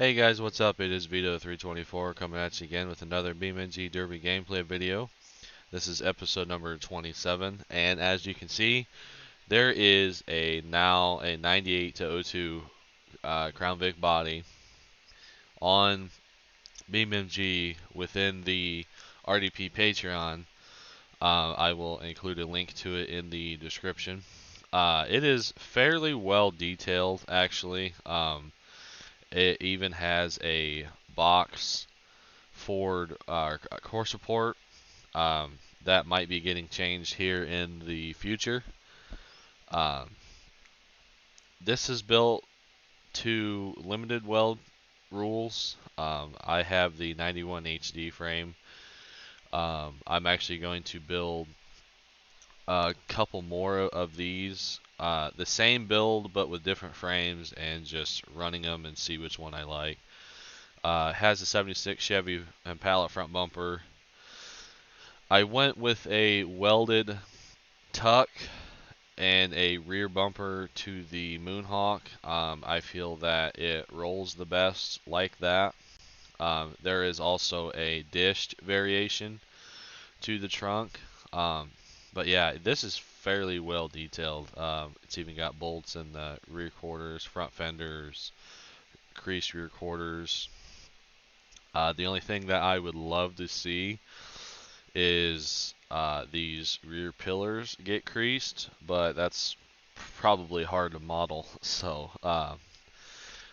Hey guys, what's up? It is Vito324 coming at you again with another BeamNG Derby gameplay video. This is episode number 27, and as you can see, there is now a 98 to 02 Crown Vic body on BeamNG within the RDP Patreon. I will include a link to it in the description. It is fairly well detailed, actually. It even has a box Ford core support that might be getting changed here in the future. Um, this is built to limited weld rules. I have the 91 HD frame. I'm actually going to build a couple more of these. The same build but with different frames and just running them and see which one I like. Has a 76 Chevy Impala front bumper. I went with a welded tuck and a rear bumper to the Moonhawk. I feel that it rolls the best like that. There is also a dished variation to the trunk. But yeah, this is fairly well detailed. It's even got bolts in the rear quarters, front fenders, creased rear quarters. The only thing that I would love to see is these rear pillars get creased, but that's probably hard to model. So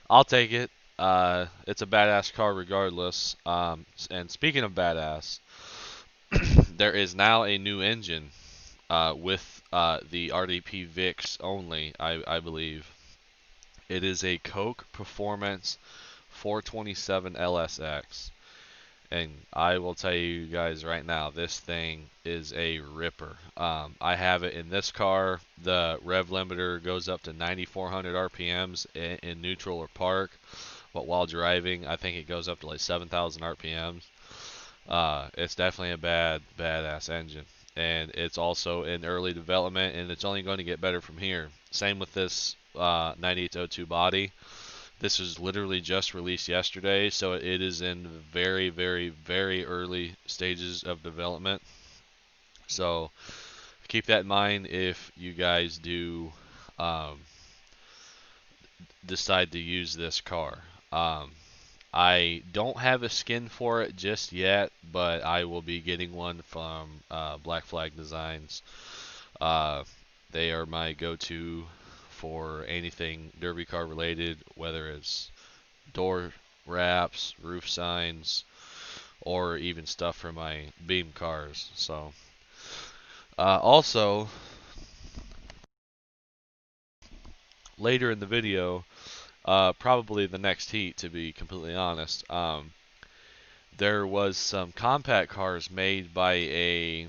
I'll take it. It's a badass car regardless. And speaking of badass, there is now a new engine with the RDP VIX only, I believe. It is a Coke Performance 427 LSX. And I will tell you guys right now, this thing is a ripper. I have it in this car. The rev limiter goes up to 9,400 RPMs in neutral or park, but while driving, I think it goes up to like 7,000 RPMs. It's definitely a badass engine, and it's also in early development, and it's only going to get better from here. Same with this 9802 body. This was literally just released yesterday, so it is in very, very, very early stages of development. So keep that in mind if you guys do decide to use this car. I don't have a skin for it just yet, but I will be getting one from Black Flag Designs. They are my go-to for anything derby car related, whether it's door wraps, roof signs, or even stuff for my Beam cars. So, also, later in the video, probably the next heat, to be completely honest, there was some compact cars made by a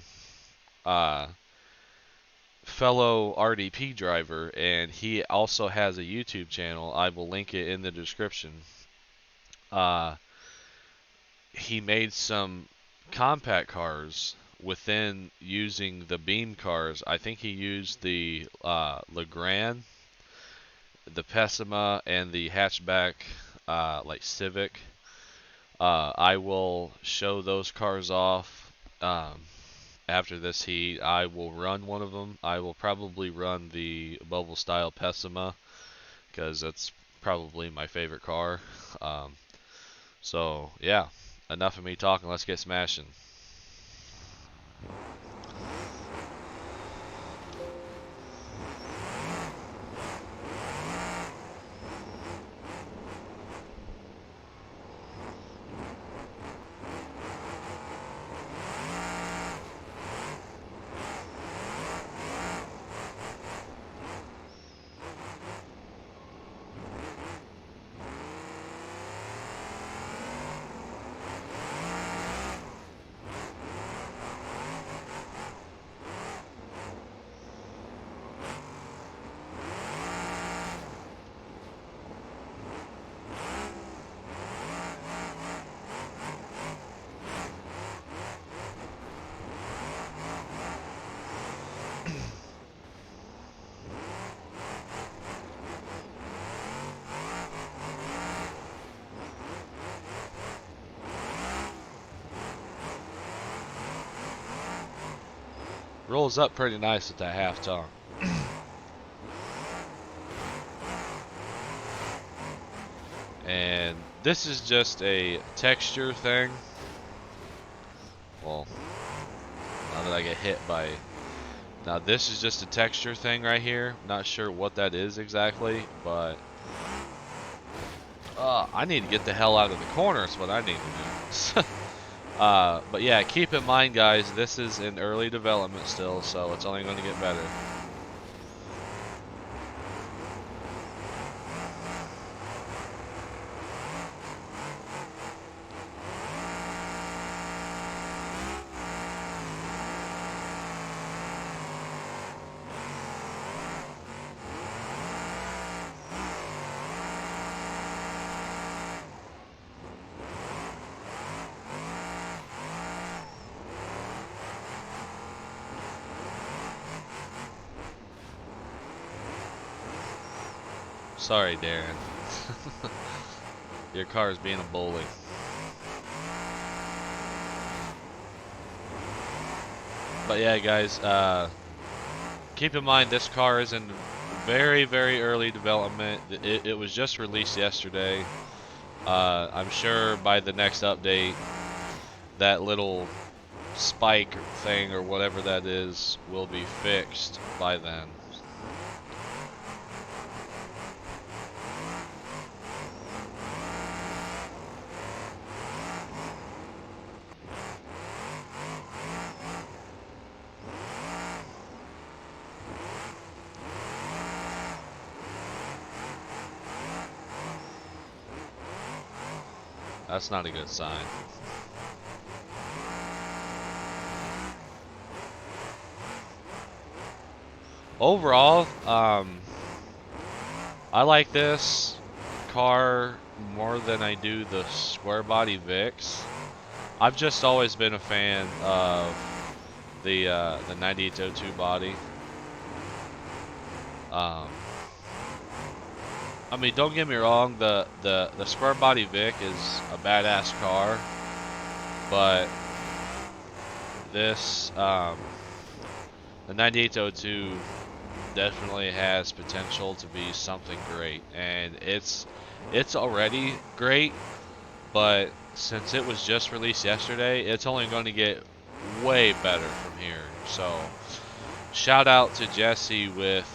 fellow RDP driver, and he also has a YouTube channel. I will link it in the description. He made some compact cars within using the Beam cars. I think he used the Legrand, the Pessima, and the hatchback like Civic. I will show those cars off after this heat. I will run one of them. I will probably run the Bubble style Pessima because that's probably my favorite car. So yeah, enough of me talking. Let's get smashing. rolls up pretty nice at that half ton. And this is just a texture thing. Well, now that I get hit by... Now this is just a texture thing right here. Not sure what that is exactly, but... I need to get the hell out of the corner is what I need to do. But yeah, keep in mind, guys, this is in early development still, so it's only going to get better. Sorry, Darren. Your car is being a bully. But yeah, guys, keep in mind this car is in very, very early development. It was just released yesterday. I'm sure by the next update, that little spike thing or whatever that is will be fixed by then. That's not a good sign. Overall, I like this car more than I do the square body Vics. I've just always been a fan of the 9802 body. I mean, don't get me wrong, the square body Vic is a badass car, but this the 9802 definitely has potential to be something great, and it's already great, but since it was just released yesterday, it's only going to get way better from here. So shout out to Jesse with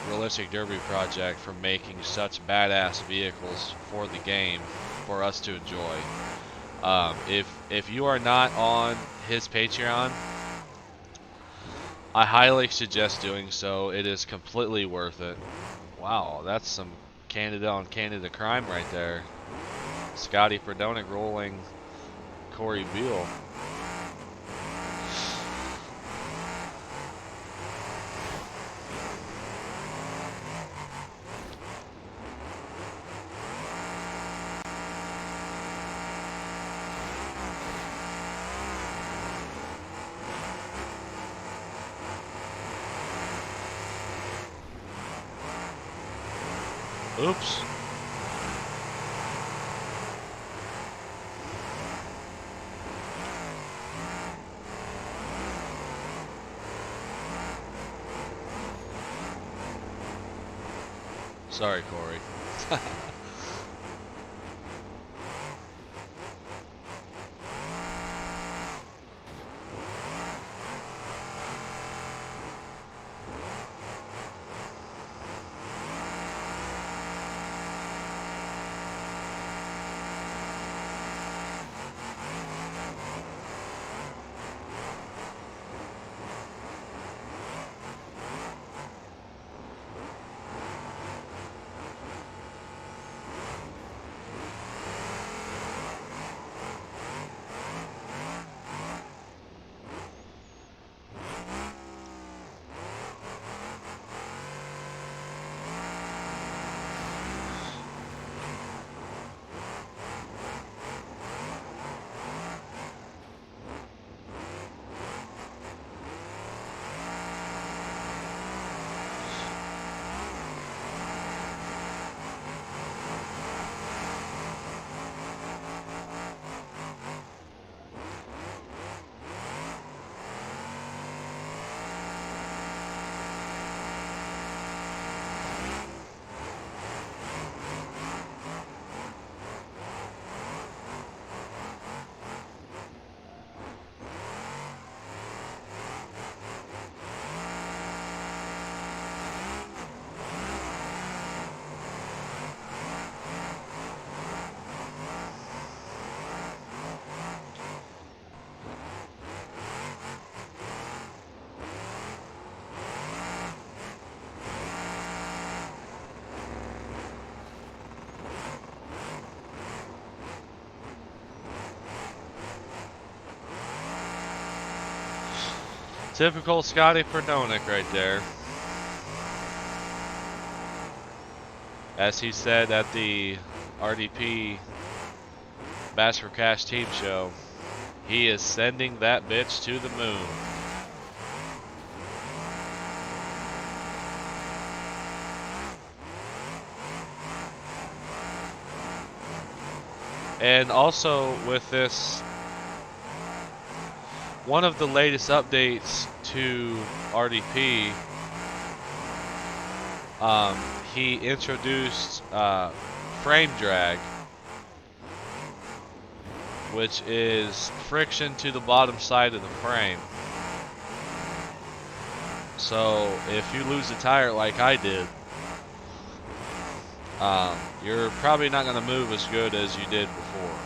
Realistic Derby Project for making such badass vehicles for the game for us to enjoy. If you are not on his Patreon, I highly suggest doing so. It is completely worth it. Wow, that's some Canada on Canada crime right there. Scotty Perdonic rolling Corey Beal. Oops. Sorry, Corey. Typical Scotty Perdonik right there. As he said at the RDP Bass for Cash team show, he is sending that bitch to the moon. And also with this, one of the latest updates to RDP, he introduced frame drag, which is friction to the bottom side of the frame. So if you lose a tire like I did, you're probably not going to move as good as you did before.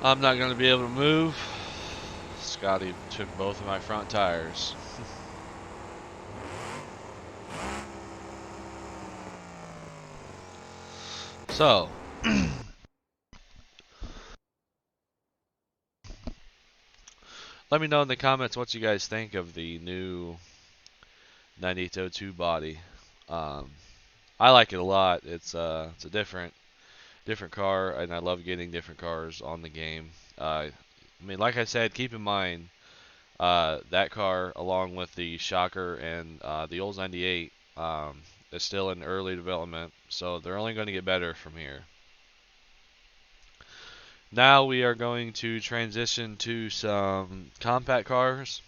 I'm not going to be able to move. Scotty took both of my front tires. So, let me know in the comments what you guys think of the new 9802 body. I like it a lot. It's a different car, and I love getting different cars on the game. I mean, like I said, keep in mind that car, along with the Shocker and the Olds 98, is still in early development, so they're only going to get better from here. Now we are going to transition to some compact cars.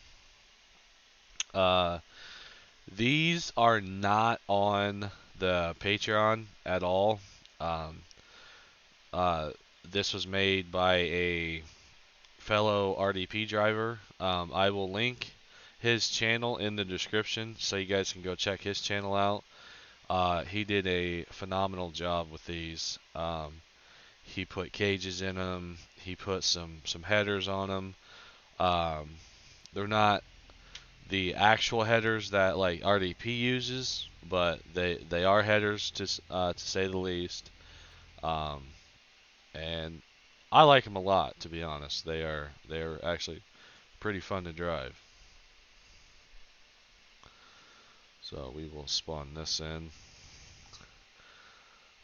These are not on the Patreon at all. Um, this was made by a fellow RDP driver. I will link his channel in the description so you guys can go check his channel out. He did a phenomenal job with these. He put cages in them. He put some headers on them. They're not the actual headers that like RDP uses, but they are headers to say the least. And I like them a lot, to be honest. They're actually pretty fun to drive. So we will spawn this in.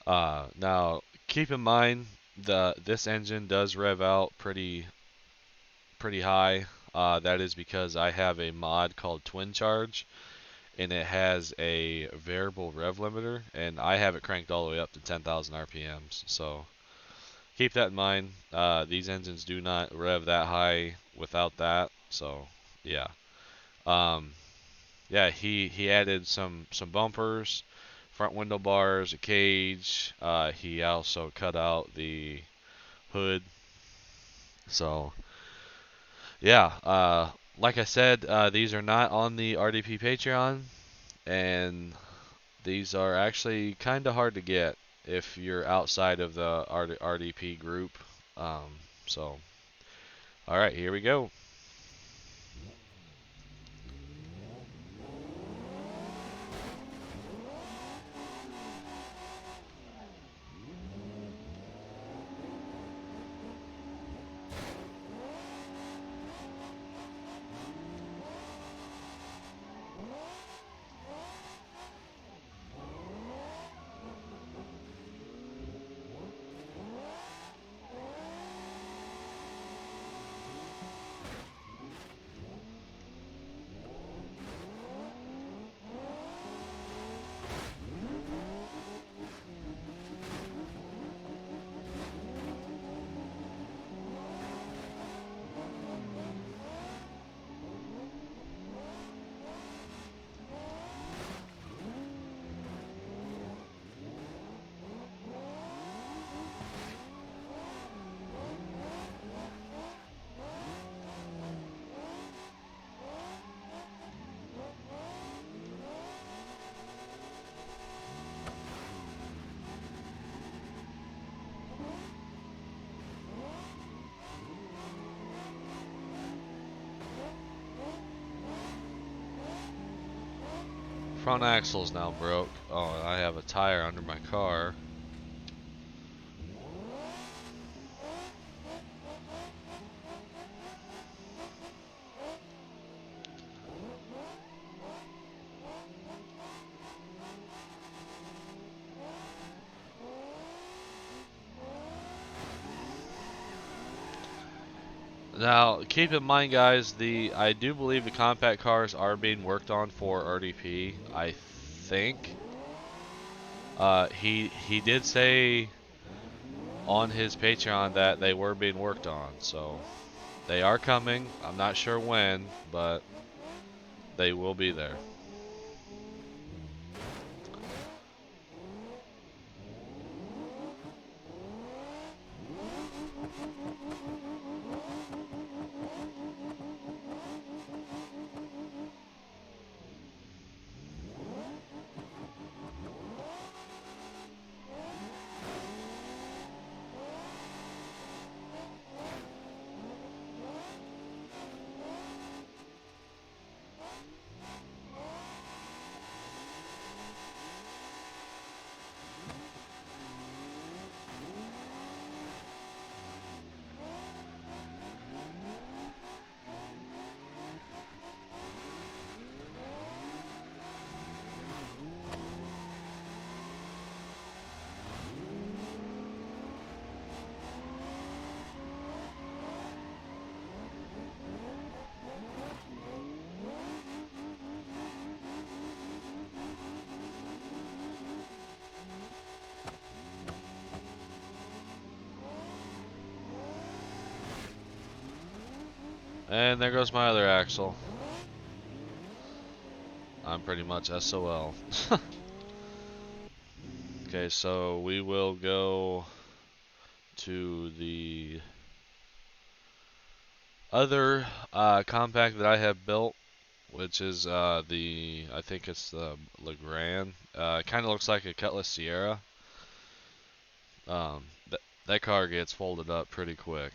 Now, Keep in mind this engine does rev out pretty high. That is because I have a mod called Twin Charge, and it has a variable rev limiter, and I have it cranked all the way up to 10,000 RPMs. So keep that in mind. These engines do not rev that high without that. So yeah, um, yeah. He added some bumpers, front window bars, a cage. He also cut out the hood. So yeah, like I said, these are not on the RDP Patreon, and these are actually kind of hard to get if you're outside of the RDP group. Um, so, all right, here we go. Front axle's now broke. Oh, and I have a tire under my car. Now, keep in mind, guys, I do believe the compact cars are being worked on for RDP. I think. He did say on his Patreon that they were being worked on, so they are coming. I'm not sure when, but they will be there. And there goes my other axle. I'm pretty much SOL. Okay, so we will go to the other compact that I have built, which is I think it's the Legrand. It kind of looks like a Cutlass Sierra. That car gets folded up pretty quick.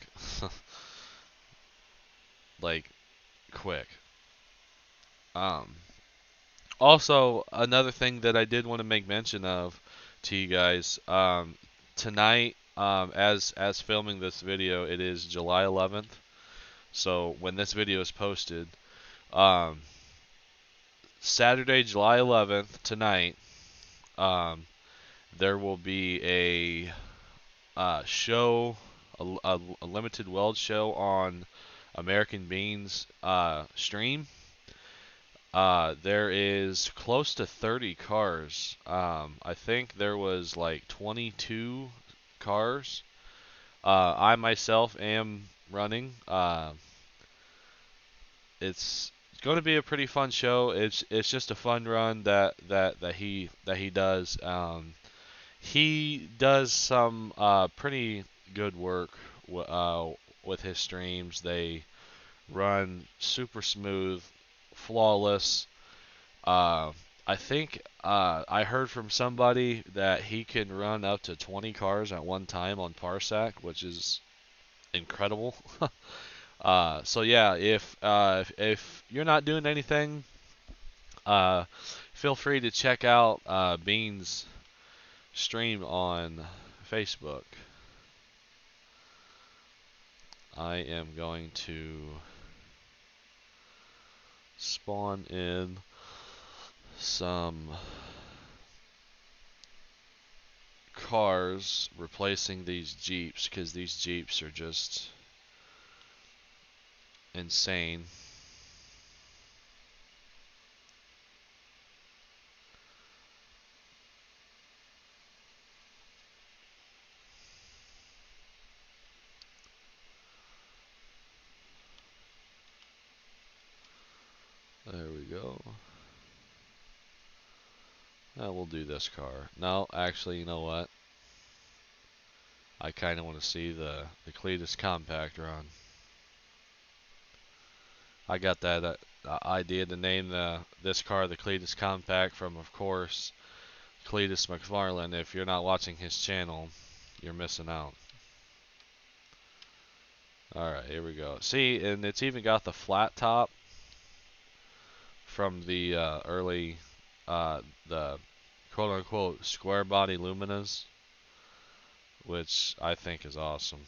Like, quick. Um, Also, another thing that I did want to make mention of to you guys, tonight, as filming this video, it is July 11th. So when this video is posted, um, Saturday, July 11th, tonight, um, there will be show, a limited weld show on American Bean's stream. There is close to 30 cars. I think there was like 22 cars. I myself am running. It's going to be a pretty fun show. It's just a fun run that he does. He does some pretty good work with his streams. They run super smooth, flawless. Uh, I think I heard from somebody that he can run up to 20 cars at one time on Parsec, which is incredible. So yeah, if you're not doing anything, uh, feel free to check out Bean's stream on Facebook. I am going to spawn in some cars replacing these Jeeps because these Jeeps are just insane. There we go. We'll do this car. No, actually, you know what? I kind of want to see the Cletus Compact run. I got that idea to name this car the Cletus Compact from, of course, Cletus McFarlane. If you're not watching his channel, you're missing out. Alright, here we go. See, and it's even got the flat top from the early, the quote-unquote square body Luminas, which I think is awesome.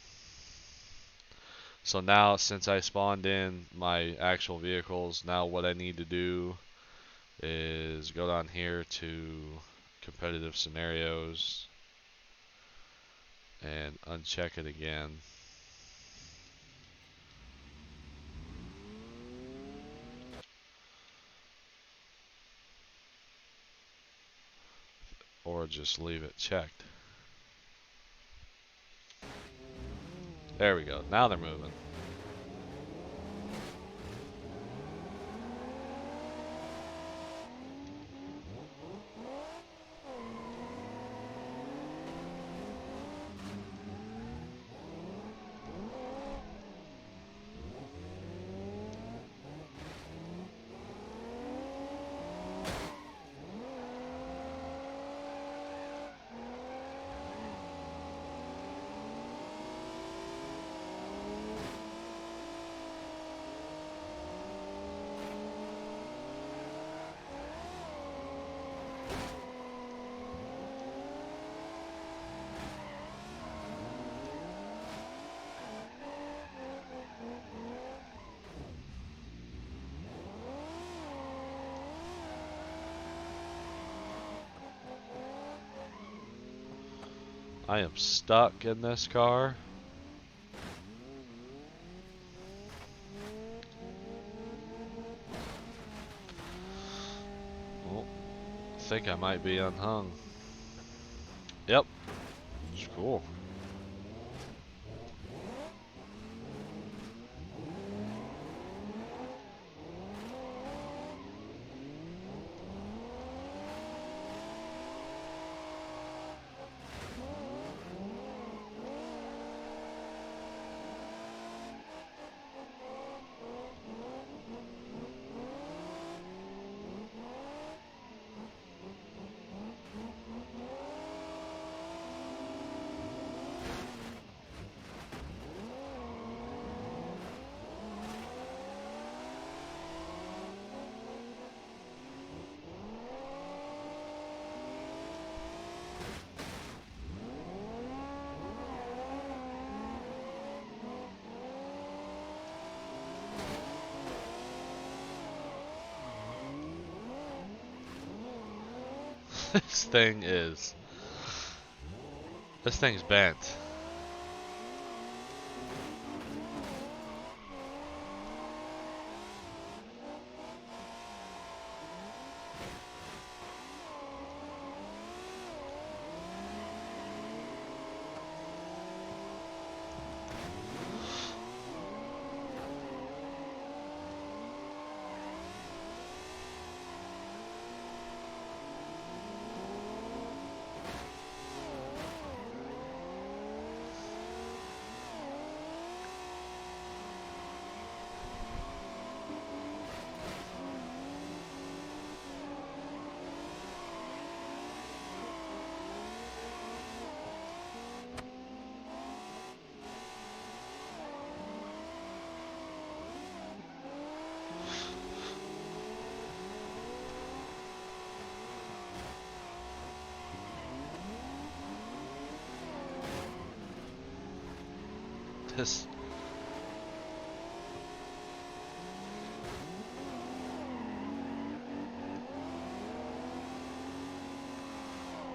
So now, since I spawned in my actual vehicles, now what I need to do is go down here to competitive scenarios and uncheck it again. Or just leave it checked. There we go. Now they're moving. I am stuck in this car. Oh, I think I might be unhung. Yep. It's cool. This thing's bent.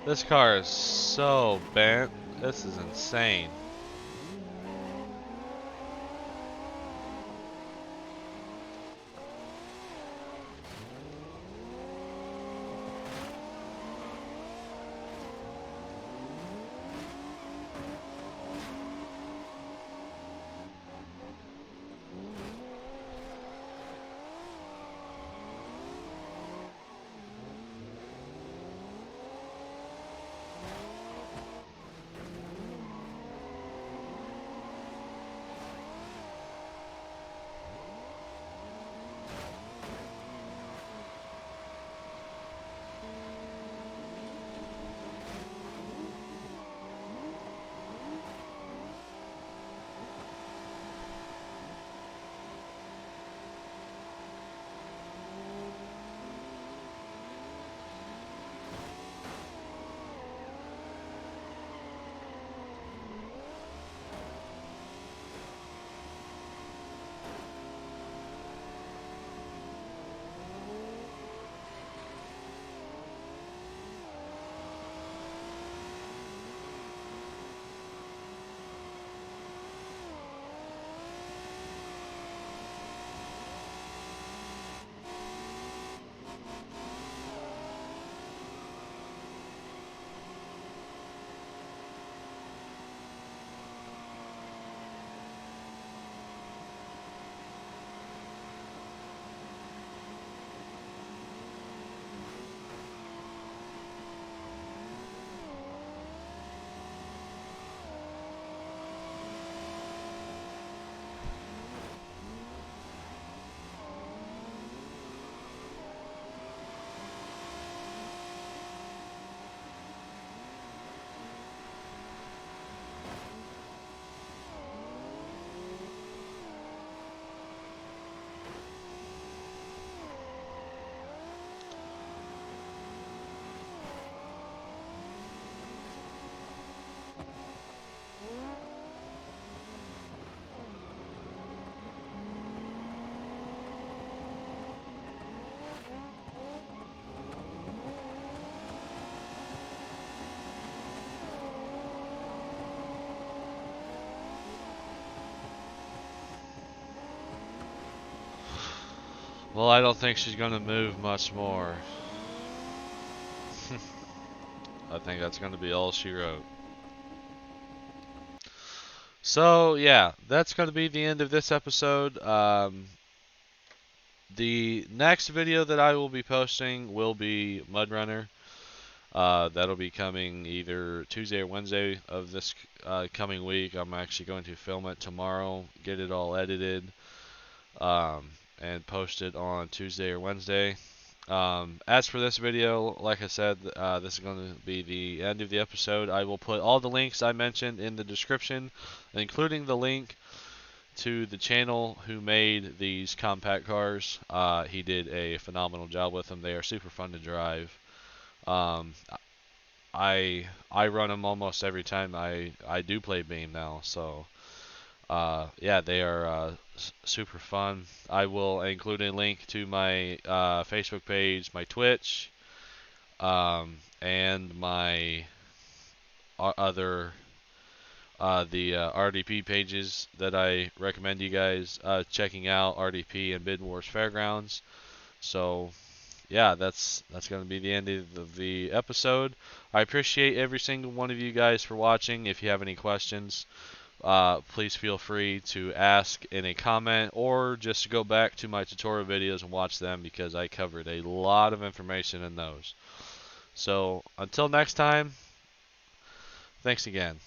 This car is so bent. This is insane. Well, I don't think she's going to move much more. I think that's going to be all she wrote. So, yeah, that's going to be the end of this episode. The next video that I will be posting will be Mud Runner. That'll be coming either Tuesday or Wednesday of this coming week. I'm actually going to film it tomorrow, get it all edited, and post it on Tuesday or Wednesday. As for this video, like I said, this is going to be the end of the episode. I will put all the links I mentioned in the description, including the link to the channel who made these compact cars. He did a phenomenal job with them. They are super fun to drive. Um, I run them almost every time I do play Beam now. So yeah, they are super fun. I will include a link to my Facebook page, my Twitch, and my other the RDP pages that I recommend you guys checking out, RDP and Bid Wars Fairgrounds. So yeah, that's going to be the end of the episode. I appreciate every single one of you guys for watching. If you have any questions, please feel free to ask in a comment or just go back to my tutorial videos and watch them because I covered a lot of information in those. So until next time, thanks again.